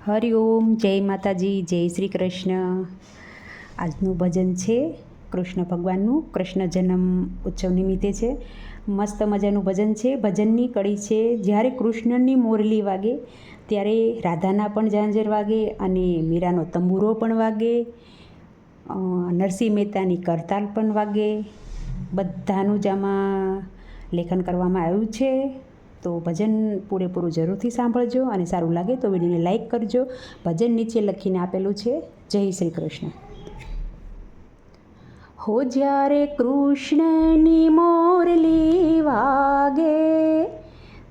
હરિઓમ, જય માતાજી, જય શ્રી કૃષ્ણ. આજનું ભજન છે કૃષ્ણ ભગવાનનું, કૃષ્ણ જન્મ ઉત્સવ નિમિત્તે છે. મસ્ત મજાનું ભજન છે. ભજનની કડી છે, જ્યારે કૃષ્ણની મોરલી વાગે ત્યારે રાધાના પણ ઝાંઝર વાગે અને મીરાનો તંબુરો પણ વાગે, નરસિંહ મહેતાની કરતાલ પણ વાગે. બધાનું જ આમાં લેખન કરવામાં આવ્યું છે. તો ભજન પૂરેપૂરું જરૂરથી સાંભળજો અને સારું લાગે તો વિડીયોને લાઈક કરજો. ભજન નીચે લખીને આપેલું છે. જય શ્રી કૃષ્ણ. હો જ્યારે કૃષ્ણની મોરલી વાગે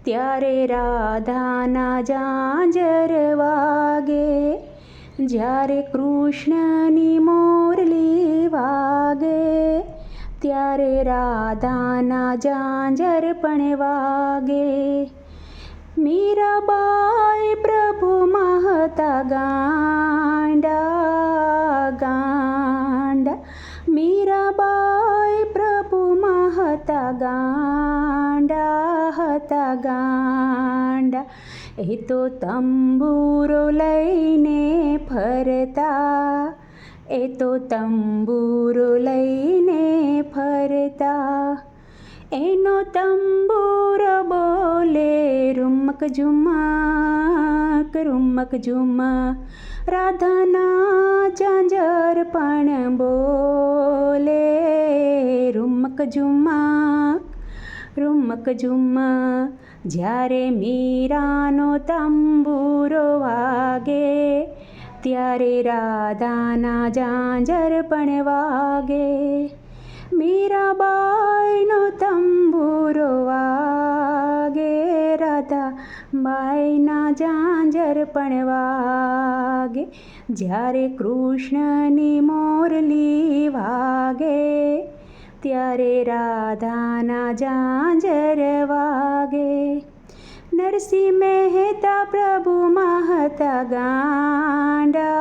ત્યારે રાધાના ઝાંઝર વાગે. જ્યારે કૃષ્ણની મોરલી વાગે ત્યારે રાધાના ઝાંઝર પણ વાગે. મીરાબાઈ પ્રભુમાં હતા ગાંડા. મીરાબાઈ પ્રભુમાં હતા ગાંડા. એ તો તંબુરો લઈને ફરતા, એ તો તંબુરો લઈને ફરતા. એનો તંબુરો બોલે રૂમક ઝુમક, રૂમક ઝુમક. રાધાના ઝાંઝર પણ બોલે રૂમક ઝુમક, રૂમક ઝુમક. જ્યારે મીરાનો તંબુરો વાગે ત્યારે રાધાના ઝાંઝર પણ વાગે. મીરાબાઈનો તંબુરો વાગે, રાધાબાઈના ઝાંઝર પણ વાગે. જ્યારે કૃષ્ણની મોરલી વાગે ત્યારે રાધાના ઝાંઝર વાગે. નરસિંહ મહેતા પ્રભુમાં હતા ગાંડા.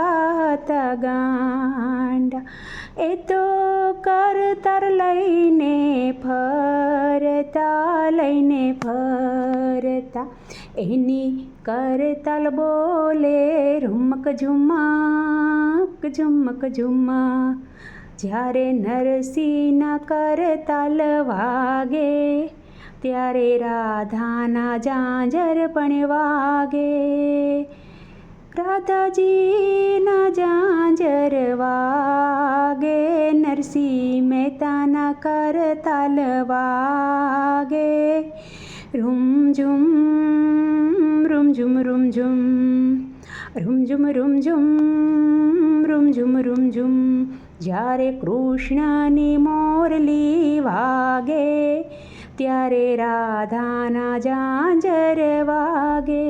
એ તો કરતાર લઈને ફરતા. એની કરતાલ બોલે રૂમક ઝુમક, ઝુમક ઝુમક. જ્યારે નરસિંહના કરતાલ વાગે ત્યારે રાધાના ઝાંઝર પણ વાગે. રાધાજીના ઝાંઝર વાગે, નરસિંહ મહેતાના કરતાલ વાગે. રૂમઝુમ રૂમઝુમ રૂમઝુમ, રૂમઝુમ રૂમઝુમ, રૂમઝુમ રૂમઝુમ. જ્યારે કૃષ્ણની મોરલી વાગે ત્યારે રાધાના ઝાંઝર વાગે.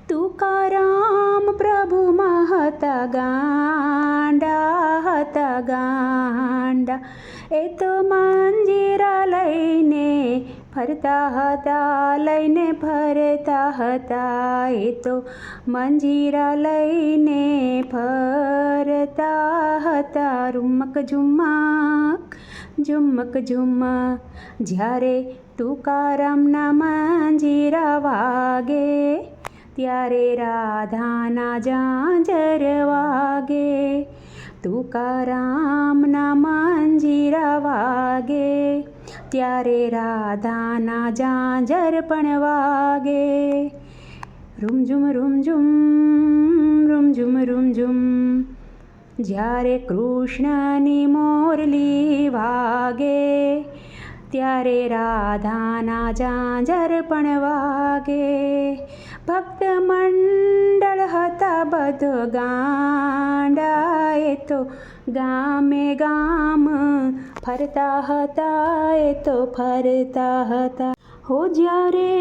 તુકારામ પ્રભુમાં હતા ગાંડા. એ તો મંજીરા લઈને ફરતા હતા, એ તો મંજીરા લઈને ફરતા હતા. રૂમક ઝુમક, ઝુમક ઝુમક. જ્યારે તુકારામના મંજીરા વાગે ત્યારે રાધાના ઝાંઝર વાગે. તુકારામના મંજીરા વાગે ત્યારે રાધાના ઝાંઝર પણ વાગે. રૂમઝુમ રૂમઝુમ, રૂમઝુમ રૂમઝુમ. જ્યારે કૃષ્ણની મોરલી વાગે ત્યારે રાધાના ઝાંઝર પણ વાગે. ભક્ત મંડળ હતા બધો ગાંડા. એ તો ગામે ગામ ફરતા હતા, એ તો ફરતા હતા. હો જ્યારે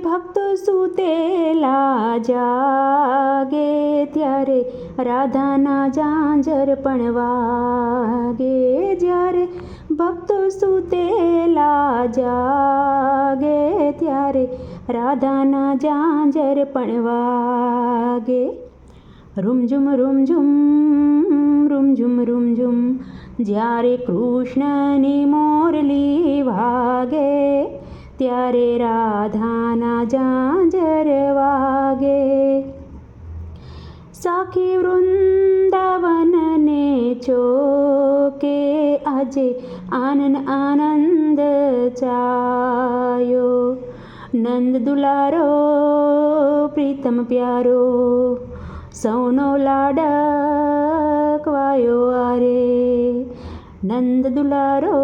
ભક્તો સુતેલા જાગે ત્યારે રાધાના ઝાંઝર પણ વાગે. જ્યારે ભક્તો સુતેલા જાગે ત્યારે રાધાના ઝાંઝર પણ વાગે. રૂમઝુમ રૂમઝુમ, રૂમઝુમ રૂમઝુમ. જ્યારે કૃષ્ણની મોરલી વાગે ત્યારે રાધાના ઝાંઝર વાગે. સખી વૃંદાવનને ચોકે આજે આનંદ આનંદ ચાયો. નંદ દુલારો પ્રીતમ પ્યારો સૌનો લાડકવાયો આરે. નંદ દુલારો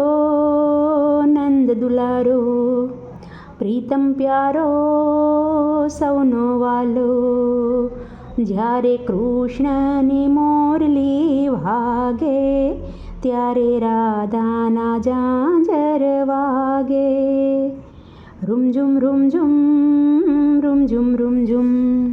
પ્રીતમ પ્યારો સૌનો વાલો. જ્યારે કૃષ્ણની મોરલી વાગે ત્યારે રાધાના ઝાંઝર વાગે. રૂમઝુમ રૂમઝુમ રૂમઝુમ રૂમઝુમ.